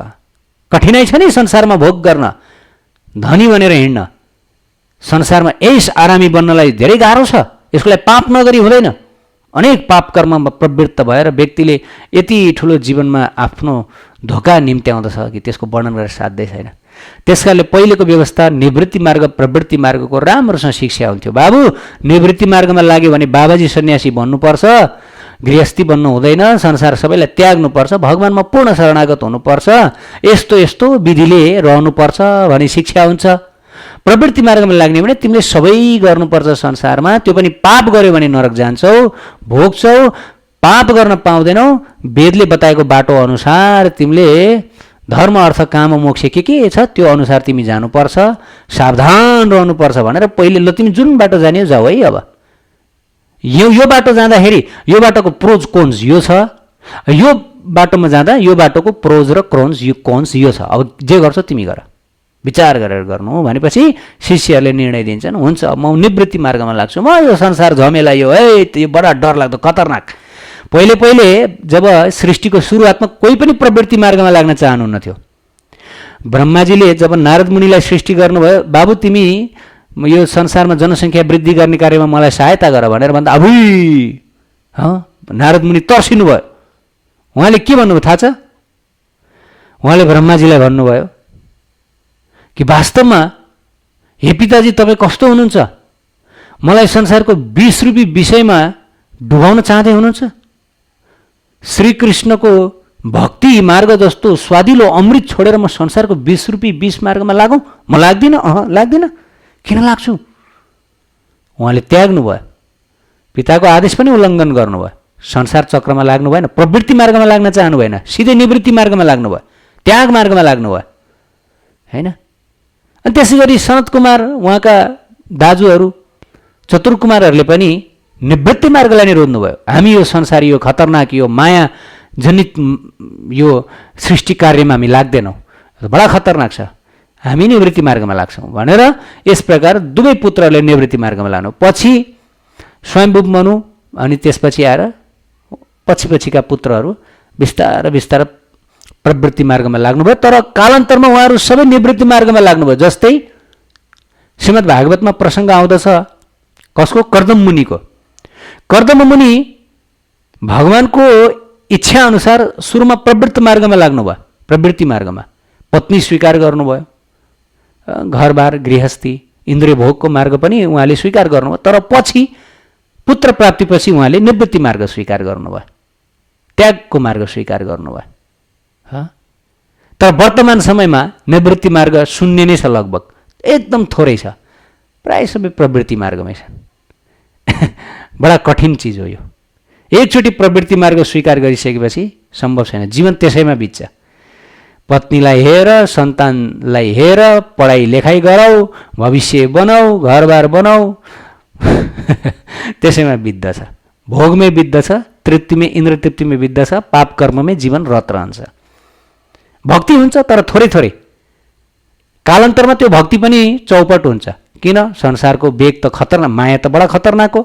[SPEAKER 1] कठिनाइ छ नि संसारमा भोग गर्न, धनी बनेर हिँड्न। संसारमा यस आरामी बन्नलाई धेरै गाह्रो छ। यसको लागि पाप नगरी हुँदैन। अनेक पाप कर्ममा प्रवृत्त भएर व्यक्तिले यति ठुलो जीवनमा आफ्नो धोका निम्त्याउँदछ कि त्यसको वर्णन गरेर साध्यै छैन। त्यसकारणले पहिलेको व्यवस्था निवृत्ति मार्ग प्रवृत्ति मार्गको राम्रोसँग शिक्षा हुन्थ्यो। बाबु निवृत्ति मार्गमा लाग्यो भने बाबाजी सन्यासी बन्नुपर्छ, गृहस्थी बन्नु हुँदैन, संसार सबैलाई त्याग्नुपर्छ, भगवानमा पूर्ण शरणागत हुनुपर्छ, यस्तो यस्तो विधिले रहनुपर्छ भन्ने शिक्षा हुन्छ। प्रवृत्ति मार्गमा लाग्ने भने तिमीले सबै गर्नुपर्छ संसारमा, त्यो पनि पाप गर्यो भने नरक जान्छौ, भोग्छौ, पाप गर्न पाउँदैनौ। वेदले बताएको बाटो अनुसार तिमीले धर्म अर्थ काम मोक्ष के छ त्यो अनुसार तिमी जानुपर्छ, सावधान रहनुपर्छ भनेर पहिले ल तिमी जुन बाटो जाने जाऊ है। अब यो बाटो जाँदाखेरि यो बाटोको प्रोज कोन्स यो छ, यो बाटोमा जाँदा यो बाटोको प्रोज र कोन्स यो छ। अब जे गर्छौ तिमी गर, विचार गरेर गर्नु भनेपछि शिष्यहरूले निर्णय दिन्छन्, हुन्छ म निवृत्ति मार्गमा लाग्छु, म यो संसार झमेला यो यो बडा डरलाग्दो खतरनाक। पहिले जब सृष्टिको सुरुवातमा कोही पनि प्रवृत्ति मार्गमा लाग्न चाहनुहुन्न थियो। ब्रह्माजीले जब नारद मुनिलाई सृष्टि गर्नुभयो, बाबु तिमी यो संसारमा जनसङ्ख्या वृद्धि गर्ने कार्यमा मलाई सहायता गर भनेर भन्दा अबुई नारद मुनि तर्सिनु भयो। उहाँले के भन्नुभयो थाहा छ? उहाँले ब्रह्माजीलाई भन्नुभयो कि वास्तवमा हे पिताजी तपाईँ कस्तो हुनुहुन्छ, मलाई संसारको 20 रुपी विषयमा डुबाउन चाहँदै हुनुहुन्छ? श्रीकृष्णको भक्ति मार्ग जस्तो स्वादिलो अमृत छोडेर म संसारको 20 रुपी 20 मार्गमा लागौँ? म लाग्दिनँ, लाग्दिनँ। किन लाग्छु? उहाँले त्याग्नु भयो, पिताको आदेश पनि उल्लङ्घन गर्नुभयो, संसार चक्रमा लाग्नु भएन, प्रवृत्ति मार्गमा लाग्न चाहनु भएन, सिधै निवृत्ति मार्गमा लाग्नुभयो, त्याग मार्गमा लाग्नुभयो, होइन? अनि त्यसै गरी सनत कुमार उहाँका दाजुहरू चतुर कुमारहरूले पनि निवृत्ति मार्गलाई नै रोज्नुभयो। हामी यो संसार, यो खतरनाक, यो माया जनित यो सृष्टि कार्यमा हामी लाग्दैनौँ, बडा खतरनाक छ, हामी निवृत्ति मार्गमा लाग्छौँ भनेर यस प्रकार दुवै पुत्रहरूले निवृत्ति मार्गमा लानु। पछि स्वयम्भू मनु अनि त्यसपछि आएर पछिका पुत्रहरू बिस्तारै बिस्तारै प्रवृत्ति मार्गमा लाग्नुभयो। तर कालान्तरमा उहाँहरू सबै निवृत्ति मार्गमा लाग्नुभयो। जस्तै श्रीमद् भागवतमा प्रसङ्ग आउँदछ कसको? कर्दम मुनिको। कर्दम मुनि भगवानको इच्छा अनुसार सुरुमा प्रवृत्ति मार्गमा लाग्नुभयो, प्रवृत्ति मार्गमा पत्नी स्वीकार गर्नुभयो, घरबार गृहस्थी इन्द्रिय भोगको मार्ग पनि उहाँले स्वीकार गर्नुभयो। तर पछि पुत्र प्राप्तिपछि उहाँले निवृत्ति मार्ग स्वीकार गर्नुभयो, त्यागको मार्ग स्वीकार गर्नुभयो। तर वर्तमान समयमा निवृत्ति मार्ग शून्य नै छ, लगभग एकदम थोरै छ, प्राय सबै प्रवृत्ति मार्गमै छन्। बडा कठिन चिज हो यो। एकचोटि प्रवृत्ति मार्ग स्वीकार गरिसकेपछि सम्भव छैन, जीवन त्यसैमा बित्छ। पत्नीलाई हेर, सन्तानलाई हेर, पढाइ लेखाइ गराऊ, भविष्य बनाऊ, घरबार बनाऊ, त्यसैमा बित्दछ, भोगमै बित्दछ, तृप्तिमै इन्द्र तृप्तिमै बित्दछ, पाप कर्ममै जीवन रत रहन्छ। भक्ति हुन्छ तर थोरै थोरै, कालान्तरमा त्यो भक्ति पनि चौपट हुन्छ। किन? संसारको वेग त खतरनाक, माया त बडा खतरनाक हो।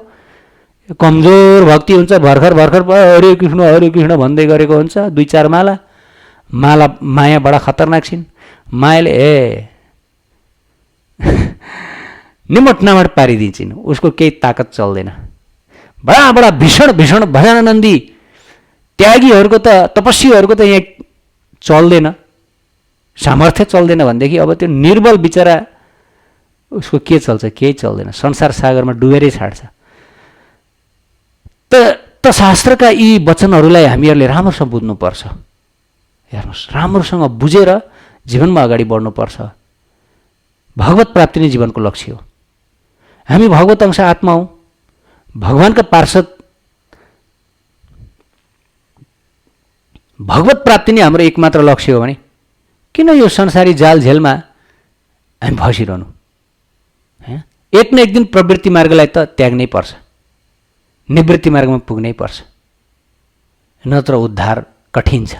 [SPEAKER 1] कमजोर भक्ति हुन्छ, भर्खर भर्खर हरे कृष्ण भन्दै गरेको हुन्छ, 2-4 माला माया बडा खतरनाक छिन्। मायाले निमट नामट पारिदिन्छन्, उसको केही ताकत चल्दैन। बडा बडा भीषण भीषण भजनानन्दी त्यागीहरूको त, तपस्वीहरूको त यहाँ चल्दैन, सामर्थ्य चल्दैन भनेदेखि अब त्यो निर्बल बिचरा उसको के चल्छ? केही चल्दैन, संसार सागरमा डुबेरै छाड्छ। त शास्त्रका यी वचनहरूलाई हामीहरूले राम्रोसँग बुझ्नुपर्छ। हेर्नुहोस्, राम्रोसँग बुझेर जीवनमा अगाडि बढ्नुपर्छ। भगवत प्राप्ति नै जीवनको लक्ष्य हो। हामी भगवत अंश आत्मा हौँ, भगवानका पार्षद। भगवत प्राप्ति नै हाम्रो एकमात्र लक्ष्य हो भने किन यो संसारी जाल झेलमा हामी फसिरहनु? एक न एक दिन प्रवृत्ति मार्गलाई त त्याग्नै पर्छ, निवृत्ति मार्गमा पुग्नै पर्छ, नत्र उद्धार कठिन छ।